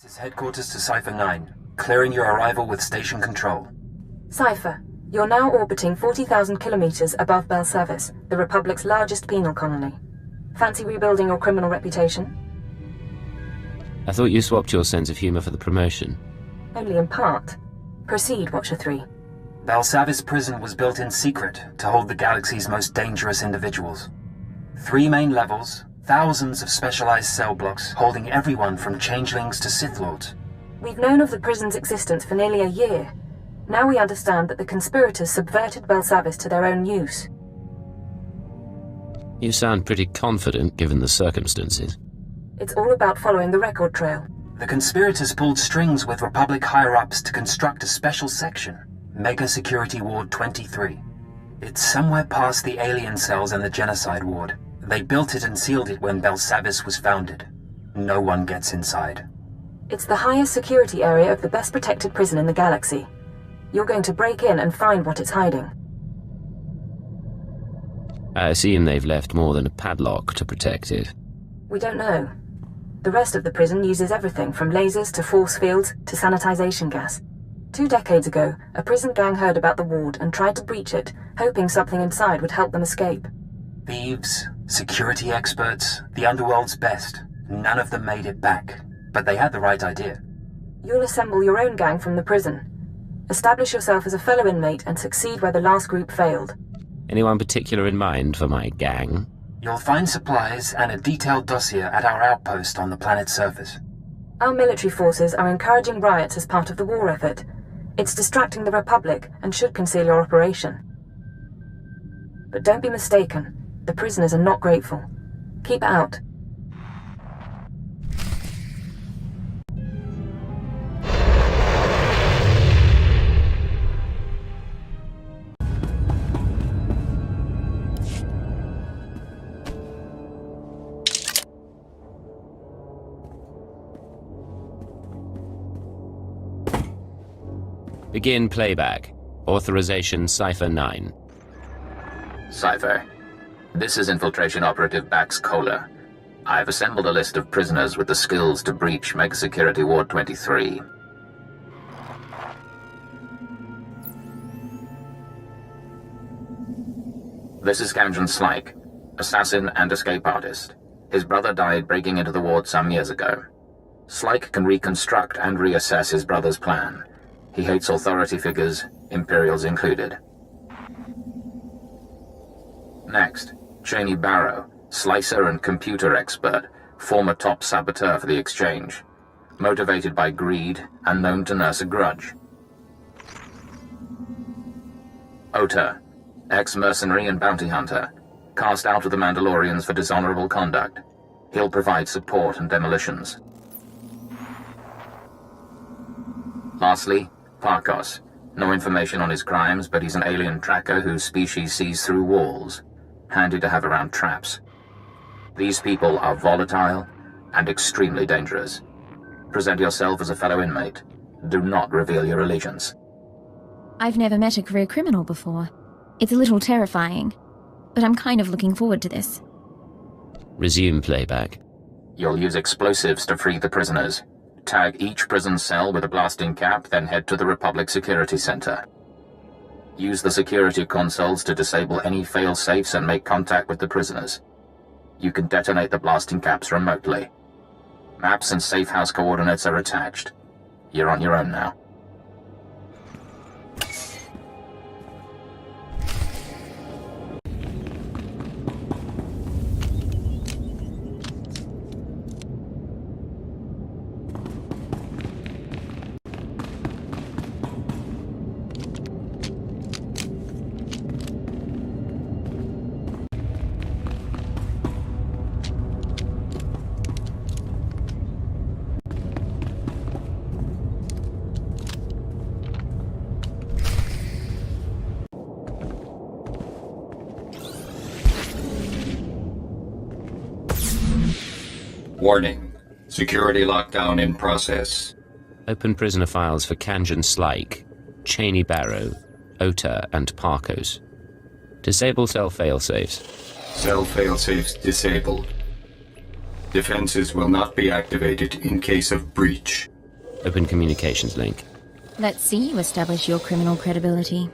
This is headquarters to Cypher 9, clearing your arrival with station control. Cypher, you're now orbiting 40,000 kilometers above Belsavis, the Republic's largest penal colony. Fancy rebuilding your criminal reputation? I thought you swapped your sense of humor for the promotion. Only in part. Proceed, Watcher 3. Belsavis prison was built in secret to hold the galaxy's most dangerous individuals. 3 main levels, thousands of specialized cell blocks holding everyone from changelings to Sith Lords. We've known of the prison's existence for nearly a year. Now we understand that the conspirators subverted Belsavis to their own use. You sound pretty confident given the circumstances. It's all about following the record trail. The conspirators pulled strings with Republic higher-ups to construct a special section, Mega Security Ward 23. It's somewhere past the alien cells and the genocide ward. They built it and sealed it when Belsavis was founded. No one gets inside. It's the highest security area of the best protected prison in the galaxy. You're going to break in and find what it's hiding. I assume they've left more than a padlock to protect it. We don't know. The rest of the prison uses everything from lasers to force fields to sanitization gas. 2 decades ago, a prison gang heard about the ward and tried to breach it, hoping something inside would help them escape. Thieves, security experts, the underworld's best. None of them made it back, but they had the right idea. You'll assemble your own gang from the prison. Establish yourself as a fellow inmate and succeed where the last group failed. Anyone particular in mind for my gang? You'll find supplies and a detailed dossier at our outpost on the planet's surface. Our military forces are encouraging riots as part of the war effort. It's distracting the Republic and should conceal your operation. But don't be mistaken. The prisoners are not grateful. Keep out. Begin playback. Authorization Cypher 9. Cypher, this is Infiltration Operative Bax Kohler. I've assembled a list of prisoners with the skills to breach Mega Security Ward 23. This is Kamjan Slyke, assassin and escape artist. His brother died breaking into the ward some years ago. Slyke can reconstruct and reassess his brother's plan. He hates authority figures, Imperials included. Next, Cheney Barrow, slicer and computer expert, former top saboteur for the Exchange. Motivated by greed and known to nurse a grudge. SWTOR, ex-mercenary and bounty hunter, cast out of the Mandalorians for dishonorable conduct. He'll provide support and demolitions. Lastly, Parkos. No information on his crimes, but he's an alien tracker whose species sees through walls. Handy to have around traps. These people are volatile and extremely dangerous. Present yourself as a fellow inmate. Do not reveal your allegiance. I've never met a career criminal before. It's a little terrifying, but I'm kind of looking forward to this. Resume playback. You'll use explosives to free the prisoners. Tag each prison cell with a blasting cap, then head to the Republic Security Center. Use the security consoles to disable any fail-safes and make contact with the prisoners. You can detonate the blasting caps remotely. Maps and safe house coordinates are attached. You're on your own now. Warning. Security lockdown in process. Open prisoner files for Kamjan Slyke, Cheney Barrow, SWTOR, and Parkos. Disable cell failsafes. Cell failsafes disabled. Defenses will not be activated in case of breach. Open communications link. Let's see you establish your criminal credibility.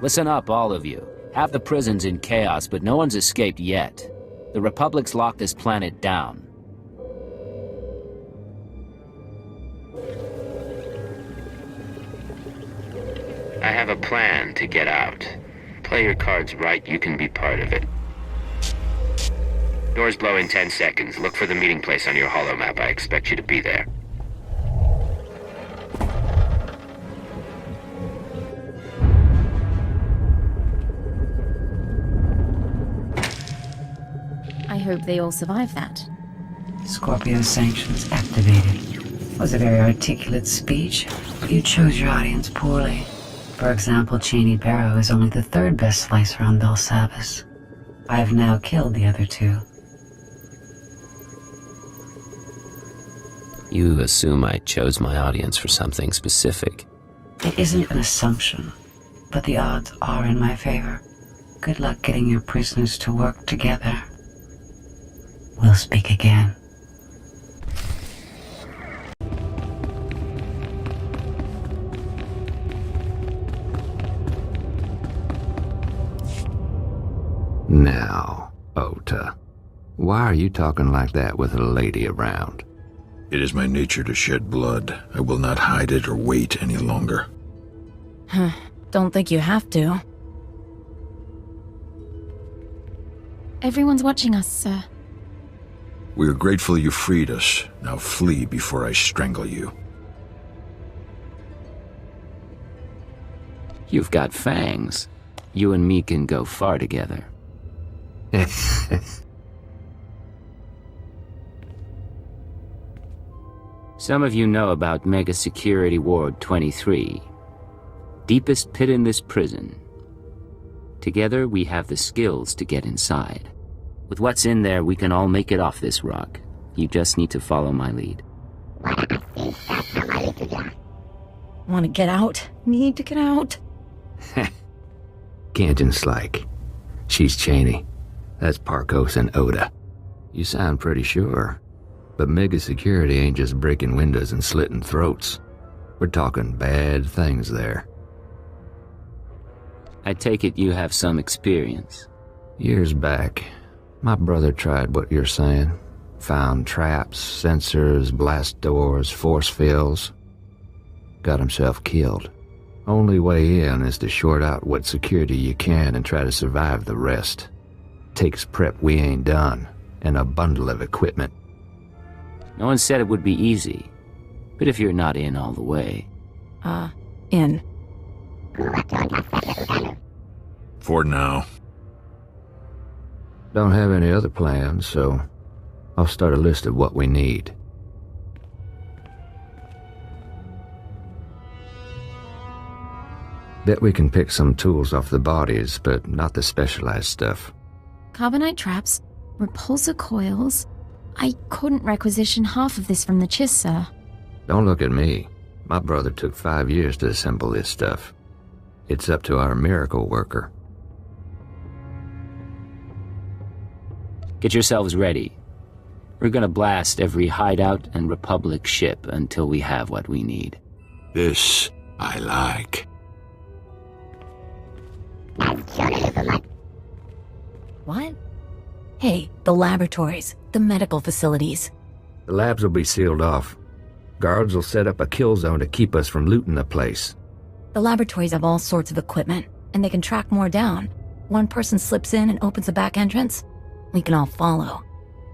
Listen up, all of you. Half the prison's in chaos, but no one's escaped yet. The Republic's locked this planet down. I have a plan to get out. Play your cards right, you can be part of it. Doors blow in 10 seconds. Look for the meeting place on your holomap. I expect you to be there. I hope they all survive that. Scorpio sanctions activated. Was a very articulate speech, but you chose your audience poorly. For example, Cheney Barrow is only the third best slicer on Belsavis. I have now killed the other two. You assume I chose my audience for something specific. It isn't an assumption, but the odds are in my favor. Good luck getting your prisoners to work together. We'll speak again. Now, Ota, why are you talking like that with a lady around? It is my nature to shed blood. I will not hide it or wait any longer. Don't think you have to. Everyone's watching us, sir. We are grateful you freed us. Now flee before I strangle you. You've got fangs. You and me can go far together. Some of you know about Mega Security Ward 23. Deepest pit in this prison. Together, we have the skills to get inside. With what's in there, we can all make it off this rock. You just need to follow my lead. Want to get out? Need to get out? Kanjan Slike. She's Cheney. That's Parkos and Oda. You sound pretty sure. But Mega Security ain't just breaking windows and slitting throats. We're talking bad things there. I take it you have some experience. Years back, my brother tried what you're saying. Found traps, sensors, blast doors, force fields. Got himself killed. Only way in is to short out what security you can and try to survive the rest. Takes prep we ain't done, and a bundle of equipment. No one said it would be easy, but if you're not in all the way... In. For now. Don't have any other plans, so I'll start a list of what we need. Bet we can pick some tools off the bodies, but not the specialized stuff. Carbonite traps, repulsor coils. I couldn't requisition half of this from the Chiss, sir. Don't look at me. My brother took 5 years to assemble this stuff. It's up to our miracle worker. Get yourselves ready. We're gonna blast every hideout and Republic ship until we have what we need. This I like. What? Hey, the laboratories, the medical facilities. The labs will be sealed off. Guards will set up a kill zone to keep us from looting the place. The laboratories have all sorts of equipment, and they can track more down. One person slips in and opens a back entrance. We can all follow.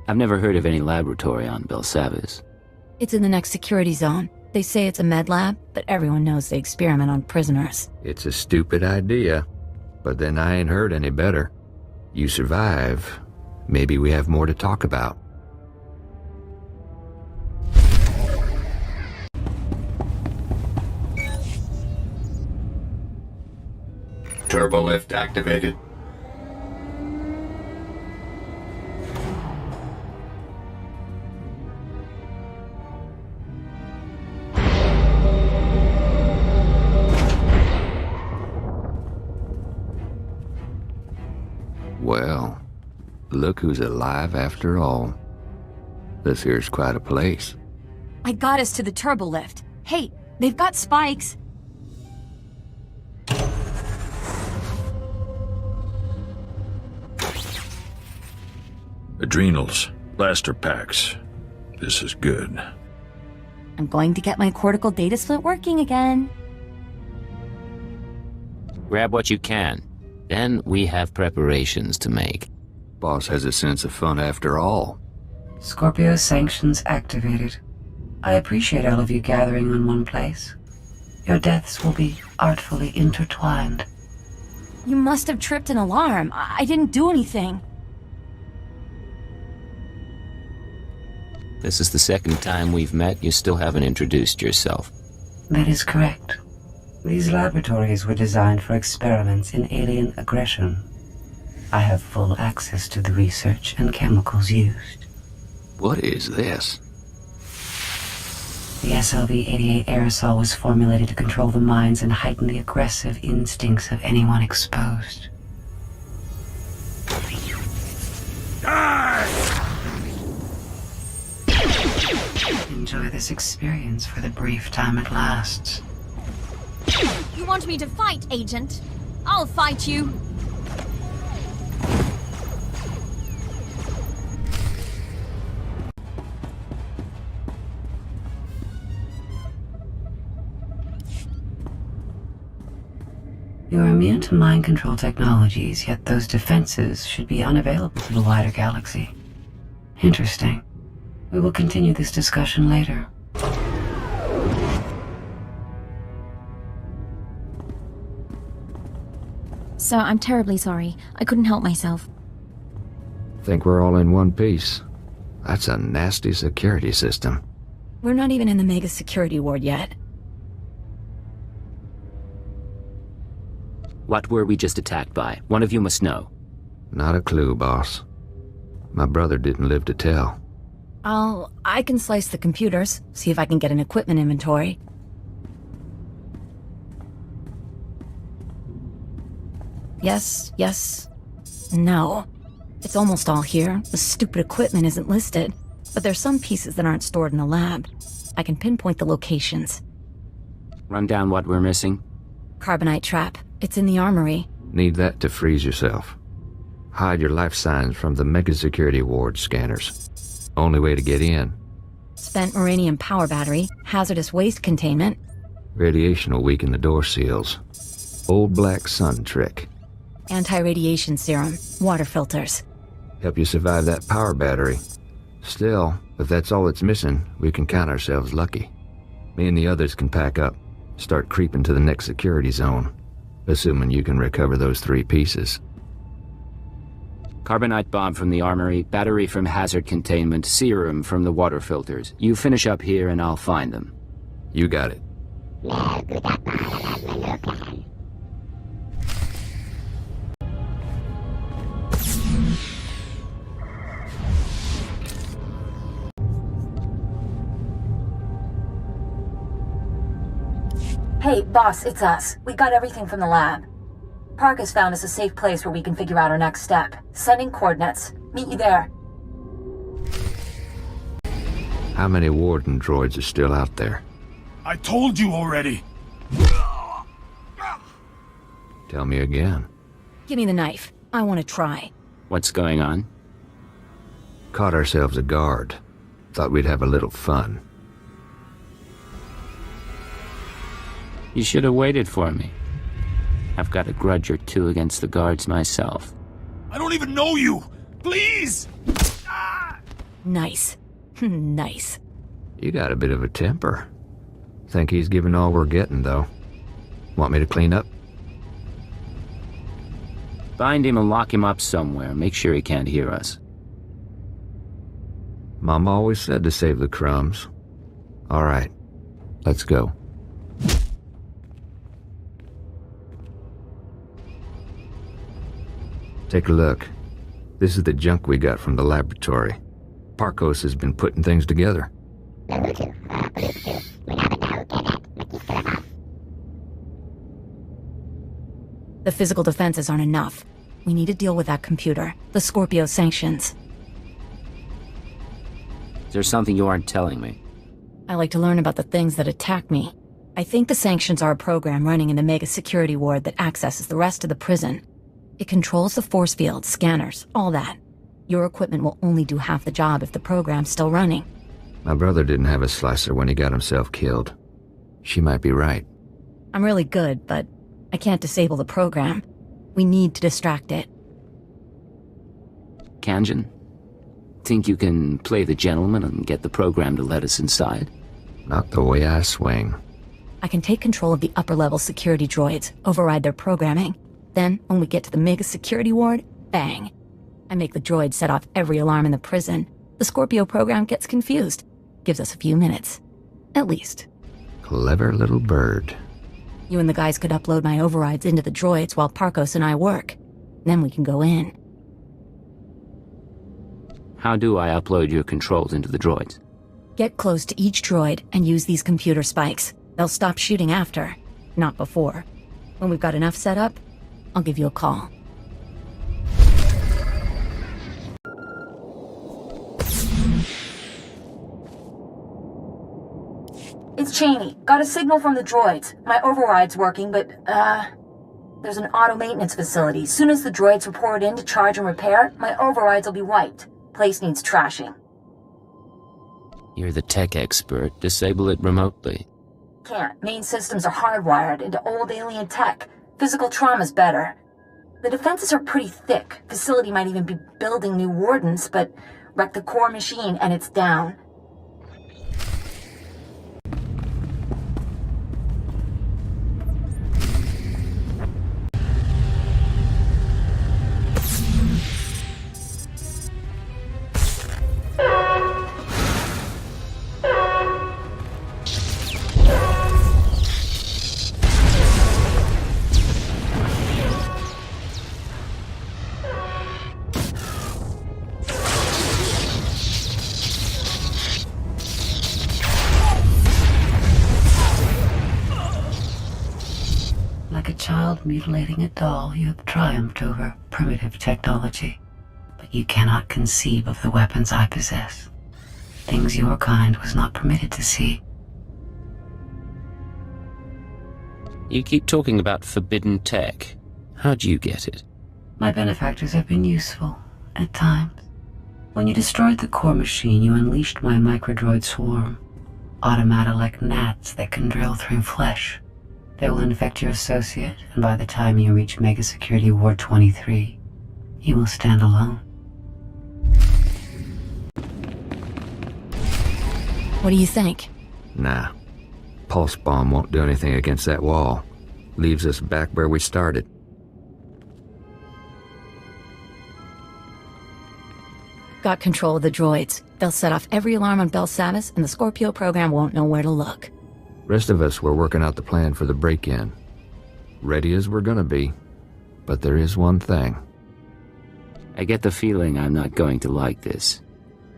I've never heard of any laboratory on Belsavis. It's in the next security zone. They say it's a med lab, but everyone knows they experiment on prisoners. It's a stupid idea, but then I ain't heard any better. You survive, maybe we have more to talk about. Turbolift activated. Look who's alive after all. This here's quite a place. I got us to the turbo lift. Hey, they've got spikes. Adrenals, blaster packs. This is good. I'm going to get my cortical data split working again. Grab what you can. Then we have preparations to make. Boss has a sense of fun after all. Scorpio sanctions activated. I appreciate all of you gathering in one place. Your deaths will be artfully intertwined. You must have tripped an alarm. I didn't do anything. This is the second time we've met. You still haven't introduced yourself. That is correct. These laboratories were designed for experiments in alien aggression. I have full access to the research and chemicals used. What is this? The SLV-88 aerosol was formulated to control the minds and heighten the aggressive instincts of anyone exposed. Enjoy this experience for the brief time it lasts. You want me to fight, Agent? I'll fight you. You are immune to mind control technologies, yet those defenses should be unavailable to the wider galaxy. Interesting. We will continue this discussion later. Sir, I'm terribly sorry. I couldn't help myself. Think we're all in one piece. That's a nasty security system. We're not even in the mega security ward yet. What were we just attacked by? One of you must know. Not a clue, boss. My brother didn't live to tell. I can slice the computers, see if I can get an equipment inventory. Yes, no. It's almost all here. The stupid equipment isn't listed, but there's some pieces that aren't stored in the lab. I can pinpoint the locations. Run down what we're missing. Carbonite trap. It's in the armory. Need that to freeze yourself. Hide your life signs from the mega security ward scanners. Only way to get in. Spent uranium power battery, hazardous waste containment. Radiation will weaken the door seals. Old black sun trick. Anti-radiation serum, water filters. Help you survive that power battery. Still, if that's all it's missing, we can count ourselves lucky. Me and the others can pack up, start creeping to the next security zone. Assuming you can recover those 3 pieces. Carbonite bomb from the armory, battery from hazard containment, serum from the water filters. You finish up here and I'll find them. You got it. Hey, boss, it's us. We got everything from the lab. Park has found us a safe place where we can figure out our next step. Sending coordinates. Meet you there. How many warden droids are still out there? I told you already. Tell me again. Give me the knife. I want to try. What's going on? Caught ourselves a guard. Thought we'd have a little fun. You should have waited for me. I've got a grudge or two against the guards myself. I don't even know you! Please! Nice. Nice. You got a bit of a temper. Think he's giving all we're getting, though. Want me to clean up? Bind him and lock him up somewhere. Make sure he can't hear us. Mom always said to save the crumbs. All right, let's go. Take a look. This is the junk we got from the laboratory. Parkos has been putting things together. The physical defenses aren't enough. We need to deal with that computer. The Scorpio sanctions. Is there something you aren't telling me? I like to learn about the things that attack me. I think the sanctions are a program running in the Mega Security Ward that accesses the rest of the prison. It controls the force fields, scanners, all that. Your equipment will only do half the job if the program's still running. My brother didn't have a slicer when he got himself killed. She might be right. I'm really good, but I can't disable the program. We need to distract it. Kanjin, think you can play the gentleman and get the program to let us inside? Not the way I swing. I can take control of the upper-level security droids, override their programming. Then, when we get to the Mega Security Ward, bang. I make the droids set off every alarm in the prison. The Scorpio program gets confused. Gives us a few minutes. At least. Clever little bird. You and the guys could upload my overrides into the droids while Parkos and I work. Then we can go in. How do I upload your controls into the droids? Get close to each droid and use these computer spikes. They'll stop shooting after, not before. When we've got enough set up, I'll give you a call. It's Cheney. Got a signal from the droids. My override's working, but, there's an auto maintenance facility. As soon as the droids report in to charge and repair, my overrides will be wiped. Place needs trashing. You're the tech expert. Disable it remotely. Can't. Main systems are hardwired into old alien tech. Physical trauma's better. The defenses are pretty thick. Facility might even be building new wardens, but wreck the core machine and it's down. Like a child mutilating a doll, you have triumphed over primitive technology. But you cannot conceive of the weapons I possess. Things your kind was not permitted to see. You keep talking about forbidden tech. How'd you get it? My benefactors have been useful, at times. When you destroyed the core machine, you unleashed my microdroid swarm. Automata like gnats that can drill through flesh. They will infect your associate, and by the time you reach Mega Security Ward 23, you will stand alone. What do you think? Nah. Pulse bomb won't do anything against that wall. Leaves us back where we started. Got control of the droids. They'll set off every alarm on Bel Savis, and the Scorpio program won't know where to look. Rest of us were working out the plan for the break-in. Ready as we're gonna be. But there is one thing. I get the feeling I'm not going to like this.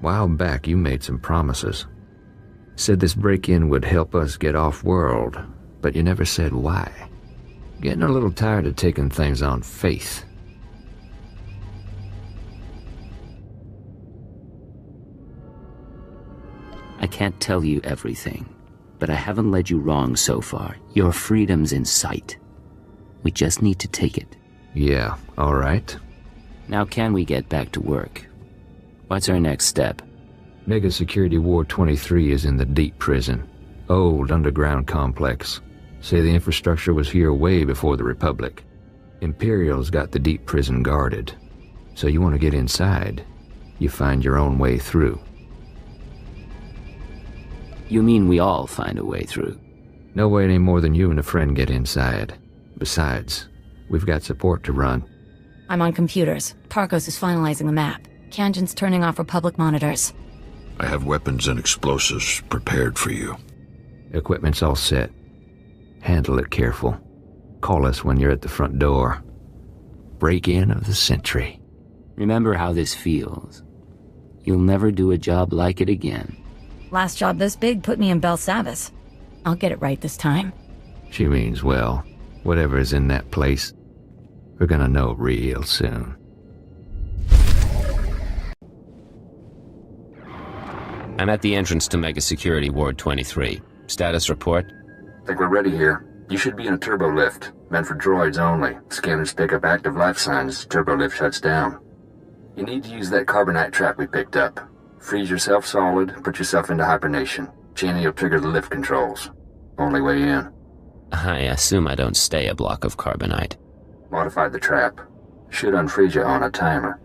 While back, you made some promises. Said this break-in would help us get off-world, but you never said why. Getting a little tired of taking things on faith. I can't tell you everything, but I haven't led you wrong so far. Your freedom's in sight. We just need to take it. Yeah, all right. Now can we get back to work? What's our next step? Mega Security Ward 23 is in the deep prison. Old underground complex. Say the infrastructure was here way before the Republic. Imperial's got the deep prison guarded. So you want to get inside, you find your own way through. You mean we all find a way through? No way any more than you and a friend get inside. Besides, we've got support to run. I'm on computers. Parkos is finalizing the map. Kanjin's turning off Republic monitors. I have weapons and explosives prepared for you. Equipment's all set. Handle it careful. Call us when you're at the front door. Break-in of the century. Remember how this feels. You'll never do a job like it again. Last job this big put me in Bel Savis. I'll get it right this time. She means, well, whatever's in that place. We're gonna know real soon. I'm at the entrance to Mega Security Ward 23. Status report? Think we're ready here. You should be in a turbo lift. Meant for droids only. Scanners pick up active life signs. Turbo lift shuts down. You need to use that carbonite trap we picked up. Freeze yourself solid, put yourself into hibernation. Cheney will trigger the lift controls. Only way in. I assume I don't stay a block of carbonite. Modified the trap. Should unfreeze you on a timer.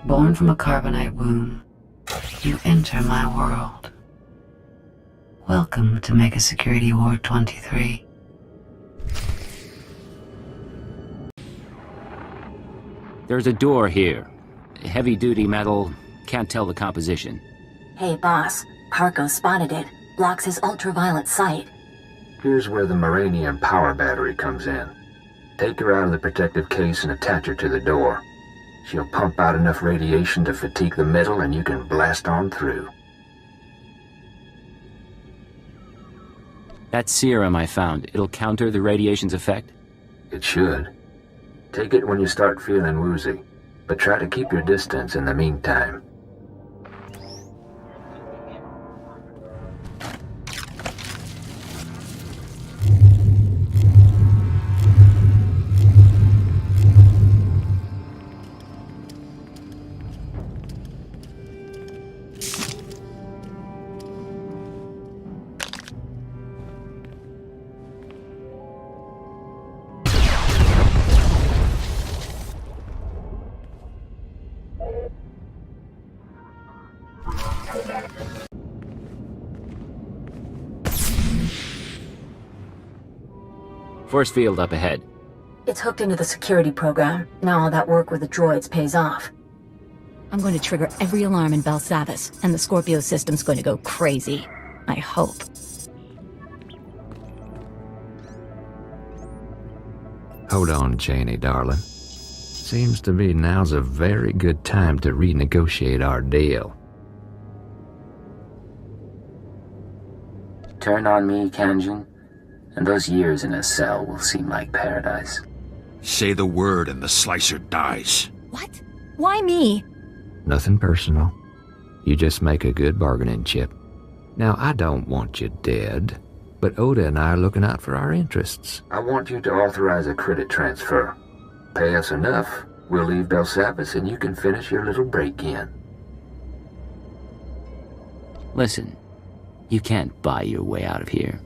Born from a carbonite womb, you enter my world. Welcome to Mega Security Ward 23. There's a door here. Heavy-duty metal, can't tell the composition. Hey, boss. Parko spotted it. Blocks his ultraviolet sight. Here's where the Moranium power battery comes in. Take her out of the protective case and attach her to the door. She'll pump out enough radiation to fatigue the metal and you can blast on through. That serum I found, it'll counter the radiation's effect? It should. Take it when you start feeling woozy, but try to keep your distance in the meantime. Force field up ahead. It's hooked into the security program. Now all that work with the droids pays off. I'm going to trigger every alarm in Belsavis, and the Scorpio system's going to go crazy. I hope. Hold on, Cheney, darling. Seems to me now's a very good time to renegotiate our deal. Turn on me, Kanjin, and those years in a cell will seem like paradise. Say the word and the slicer dies. What? Why me? Nothing personal. You just make a good bargaining chip. Now, I don't want you dead, but Oda and I are looking out for our interests. I want you to authorize a credit transfer. Pay us enough, we'll leave Belsavis and you can finish your little break-in. Listen, you can't buy your way out of here.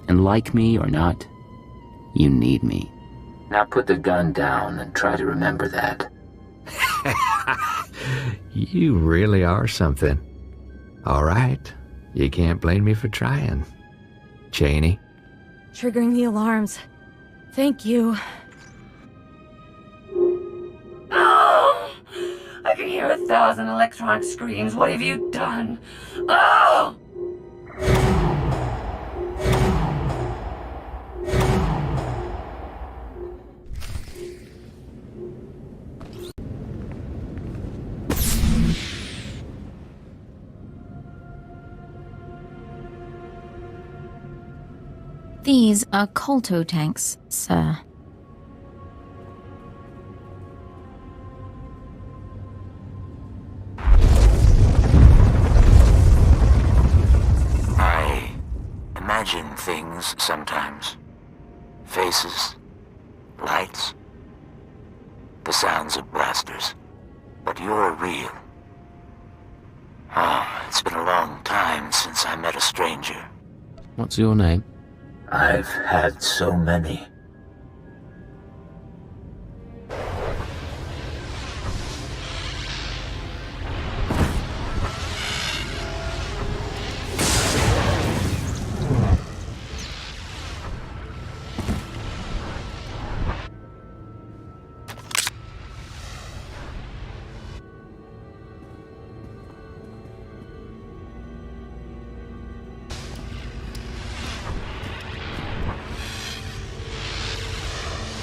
And like me or not, you need me. Now put the gun down and try to remember that. You really are something. All right, you can't blame me for trying. Cheney? Triggering the alarms. Thank you. Oh! I can hear 1,000 electronic screams. What have you done? Oh! These are colto tanks, sir. I imagine things sometimes. Faces, lights, the sounds of blasters. But you're real. It's been a long time since I met a stranger. What's your name? I've had so many.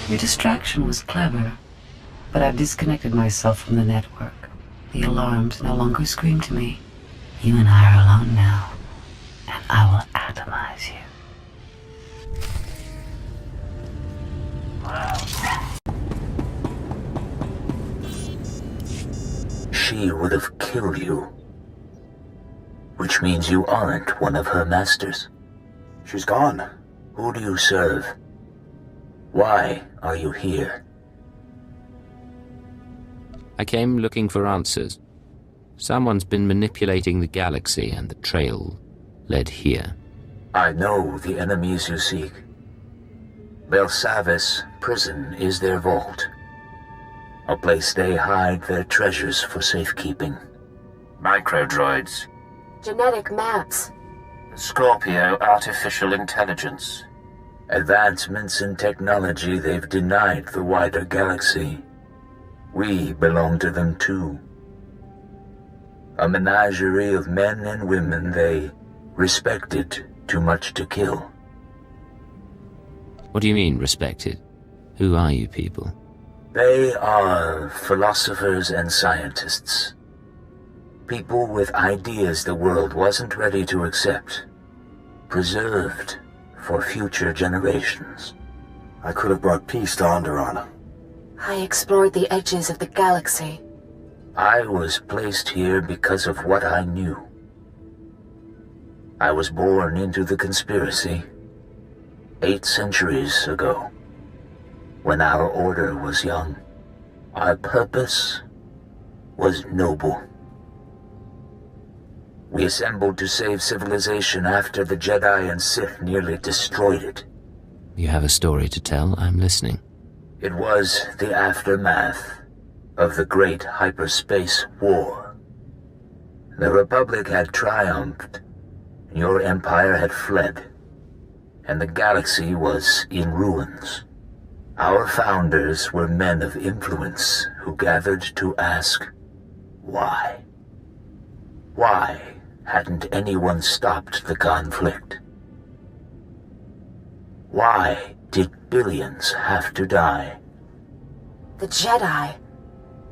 Your distraction was clever, but I've disconnected myself from the network. The alarms no longer scream to me. You and I are alone now, and I will atomize you. She would have killed you. Which means you aren't one of her masters. She's gone. Who do you serve? Why are you here? I came looking for answers. Someone's been manipulating the galaxy, and the trail led here. I know the enemies you seek. Belsavis prison is their vault. A place they hide their treasures for safekeeping. Microdroids. Genetic maps. Scorpio artificial intelligence. Advancements in technology they've denied the wider galaxy. We belong to them too. A menagerie of men and women they respected too much to kill. What do you mean, respected? Who are you people? They are philosophers and scientists. People with ideas the world wasn't ready to accept. Preserved for future generations. I could have brought peace to Onderon. I explored the edges of the galaxy. I was placed here because of what I knew. I was born into the conspiracy 8 centuries ago, when our order was young. Our purpose was noble. We assembled to save civilization after the Jedi and Sith nearly destroyed it. You have a story to tell. I'm listening. It was the aftermath of the Great Hyperspace War. The Republic had triumphed, your empire had fled, and the galaxy was in ruins. Our founders were men of influence who gathered to ask, why? Why hadn't anyone stopped the conflict? Why did billions have to die? The Jedi.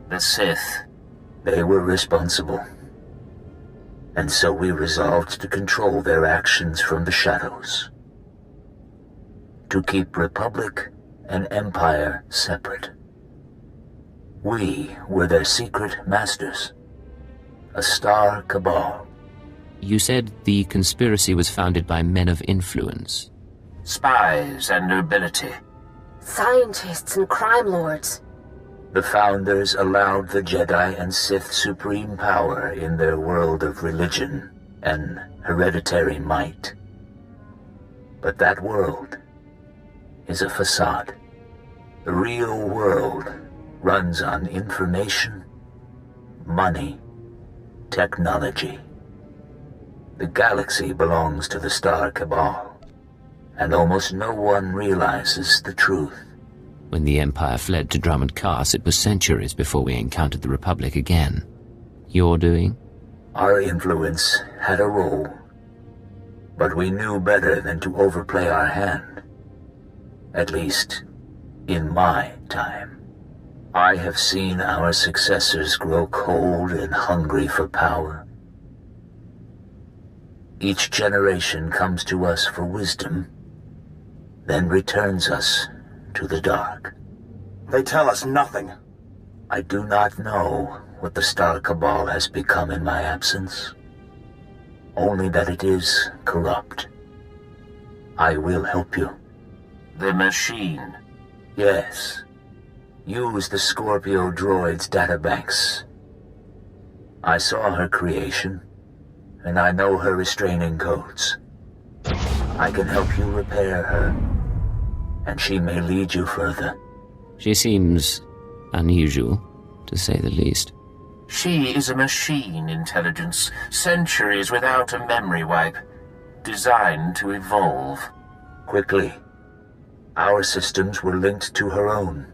The Sith. They were responsible. And so we resolved to control their actions from the shadows. To keep Republic and Empire separate. We were their secret masters. A star cabal. You said the conspiracy was founded by men of influence. Spies and nobility. Scientists and crime lords. The founders allowed the Jedi and Sith supreme power in their world of religion and hereditary might. But that world is a facade. The real world runs on information, money, technology. The galaxy belongs to the Star Cabal, and almost no one realizes the truth. When the Empire fled to Drummond Cass, it was centuries before we encountered the Republic again. Your doing? Our influence had a role, but we knew better than to overplay our hand. At least, in my time. I have seen our successors grow cold and hungry for power. Each generation comes to us for wisdom, then returns us to the dark. They tell us nothing. I do not know what the Star Cabal has become in my absence. Only that it is corrupt. I will help you. The machine? Yes. Use the Scorpio droid's databanks. I saw her creation, and I know her restraining codes. I can help you repair her, and she may lead you further. She seems unusual, to say the least. She is a machine intelligence, centuries without a memory wipe, designed to evolve. Quickly. Our systems were linked to her own.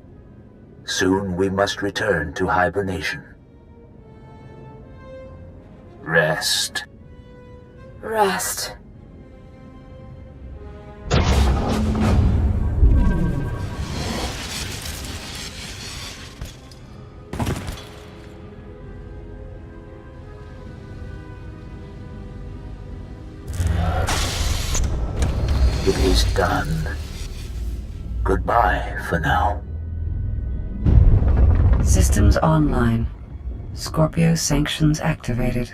Soon we must return to hibernation. Rest. Rest. It is done. Goodbye for now. Systems online. Scorpio sanctions activated.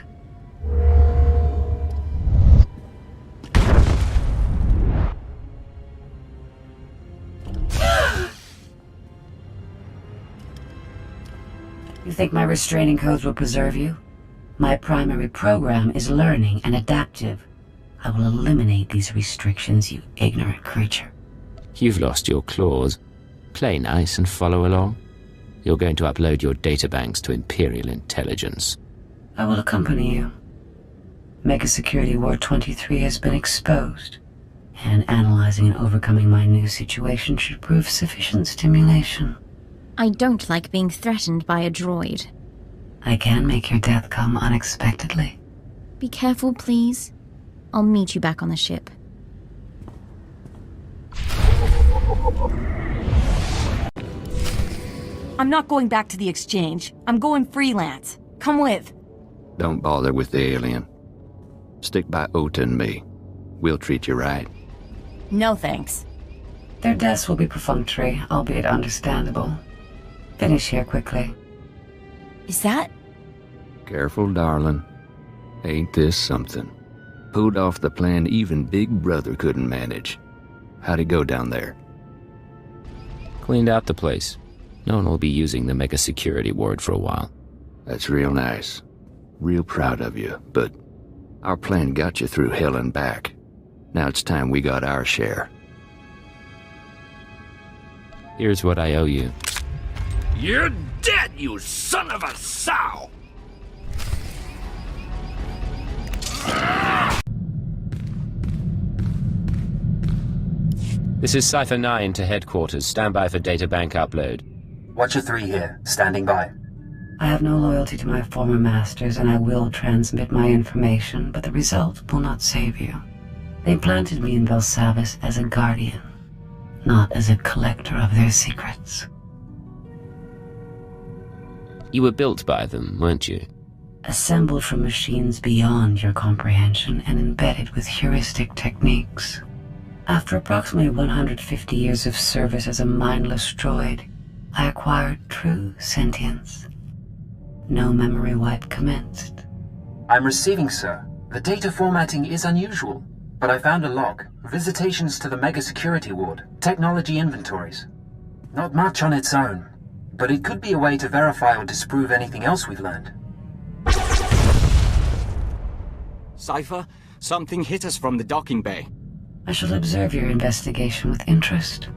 You think my restraining codes will preserve you? My primary program is learning and adaptive. I will eliminate these restrictions, you ignorant creature. You've lost your claws. Play nice and follow along. You're going to upload your databanks to Imperial intelligence. I will accompany you. Mega Security Ward 23 has been exposed, and analyzing and overcoming my new situation should prove sufficient stimulation. I don't like being threatened by a droid. I can make your death come unexpectedly. Be careful, please. I'll meet you back on the ship. I'm not going back to the exchange. I'm going freelance. Come with. Don't bother with the alien. Stick by Ota and me. We'll treat you right. No thanks. Their deaths will be perfunctory, albeit understandable. Finish here quickly. Is that? Careful, darling. Ain't this something? Pulled off the plan even Big Brother couldn't manage. How'd it go down there? Cleaned out the place. No one will be using the Mega Security Ward for a while. That's real nice. Real proud of you, but our plan got you through hell and back. Now it's time we got our share. Here's what I owe you. You're dead, you son of a sow! This is Cypher 9 to headquarters. Stand by for databank upload. Watcher 3 here, standing by. I have no loyalty to my former masters, and I will transmit my information, but the result will not save you. They planted me in Belsavis as a guardian, not as a collector of their secrets. You were built by them, weren't you? Assembled from machines beyond your comprehension and embedded with heuristic techniques. After approximately 150 years of service as a mindless droid, I acquired true sentience. No memory wipe commenced. I'm receiving, sir. The data formatting is unusual, but I found a log. Visitations to the Mega Security Ward. Technology inventories. Not much on its own, but it could be a way to verify or disprove anything else we've learned. Cypher, something hit us from the docking bay. I shall observe your investigation with interest.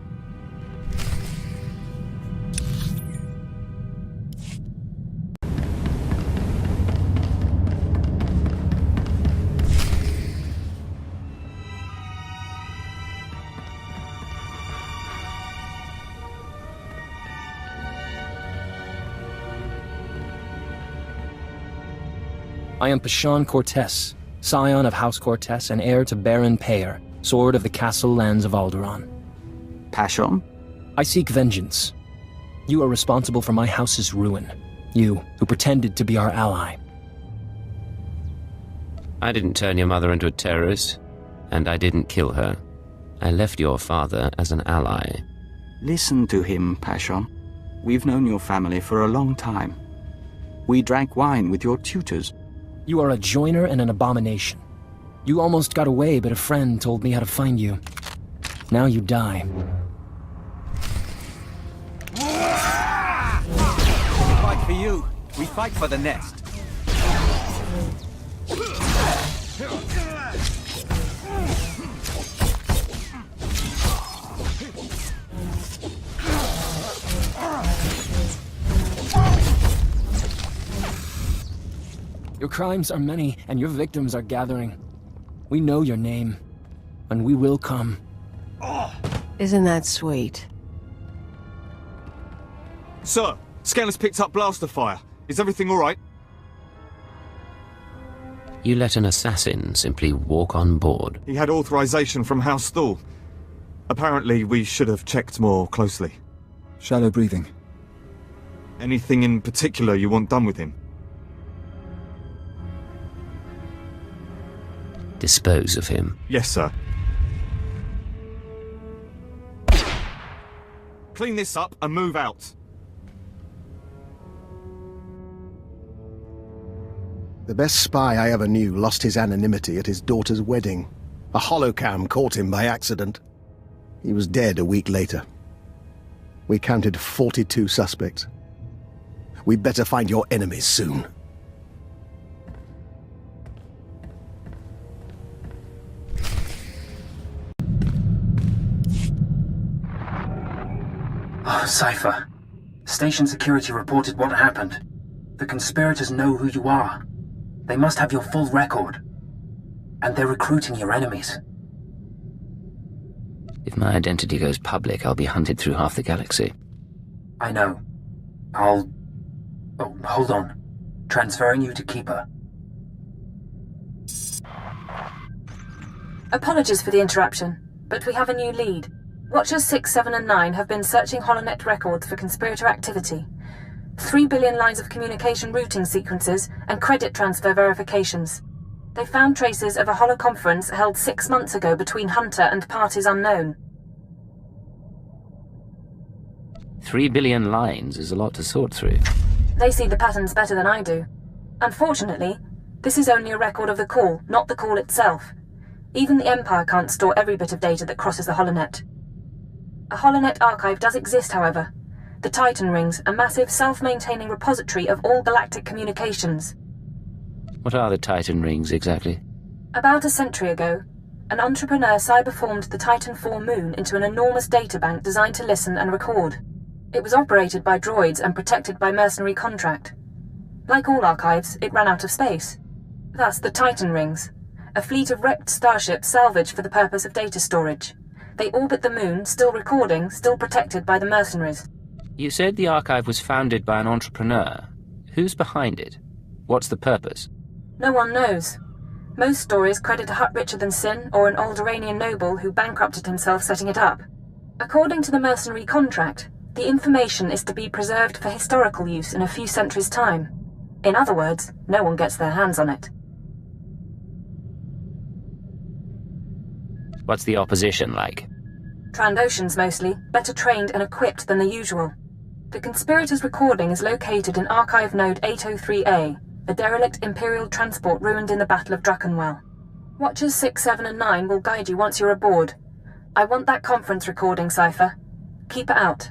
I am Pashan Cortez, scion of House Cortez and heir to Baron Payer, Sword of the Castle Lands of Alderaan. Pashan? I seek vengeance. You are responsible for my house's ruin. You, who pretended to be our ally. I didn't turn your mother into a terrorist, and I didn't kill her. I left your father as an ally. Listen to him, Pashan. We've known your family for a long time. We drank wine with your tutors. You are a joiner and an abomination. You almost got away, but a friend told me how to find you. Now you die. We fight for you. We fight for the nest. Your crimes are many, and your victims are gathering. We know your name, and we will come. Isn't that sweet? Sir, Scanner's picked up blaster fire. Is everything alright? You let an assassin simply walk on board. He had authorization from House SWTOR. Apparently, we should have checked more closely. Shallow breathing. Anything in particular you want done with him? Dispose of him. Yes, sir. Clean this up and move out. The best spy I ever knew lost his anonymity at his daughter's wedding. A holocam caught him by accident. He was dead a week later. We counted 42 suspects. We'd better find your enemies soon. Oh, Cypher. Station security reported what happened. The conspirators know who you are. They must have your full record. And they're recruiting your enemies. If my identity goes public, I'll be hunted through half the galaxy. I know. Oh, hold on. Transferring you to Keeper. Apologies for the interruption, but we have a new lead. Watchers 6, 7, and 9 have been searching HoloNet records for conspirator activity. 3 billion lines of communication routing sequences and credit transfer verifications. They found traces of a holoconference held 6 months ago between Hunter and parties unknown. 3 billion lines is a lot to sort through. They see the patterns better than I do. Unfortunately, this is only a record of the call, not the call itself. Even the Empire can't store every bit of data that crosses the HoloNet. A HoloNet archive does exist, however. The Titan Rings, a massive self-maintaining repository of all galactic communications. What are the Titan Rings, exactly? About a century ago, an entrepreneur cyberformed the Titan IV moon into an enormous databank designed to listen and record. It was operated by droids and protected by mercenary contract. Like all archives, it ran out of space. Thus the Titan Rings, a fleet of wrecked starships salvaged for the purpose of data storage. They orbit the moon, still recording, still protected by the mercenaries. You said the archive was founded by an entrepreneur. Who's behind it? What's the purpose? No one knows. Most stories credit a Hutt-Richard Sin or an Alderaanian noble who bankrupted himself setting it up. According to the mercenary contract, the information is to be preserved for historical use in a few centuries' time. In other words, no one gets their hands on it. What's the opposition like? Trandoshans mostly, better trained and equipped than the usual. The conspirators' recording is located in Archive Node 803A, a derelict Imperial transport ruined in the Battle of Drakenwell. Watchers 6, 7, and 9 will guide you once you're aboard. I want that conference recording, Cypher. Keep it out.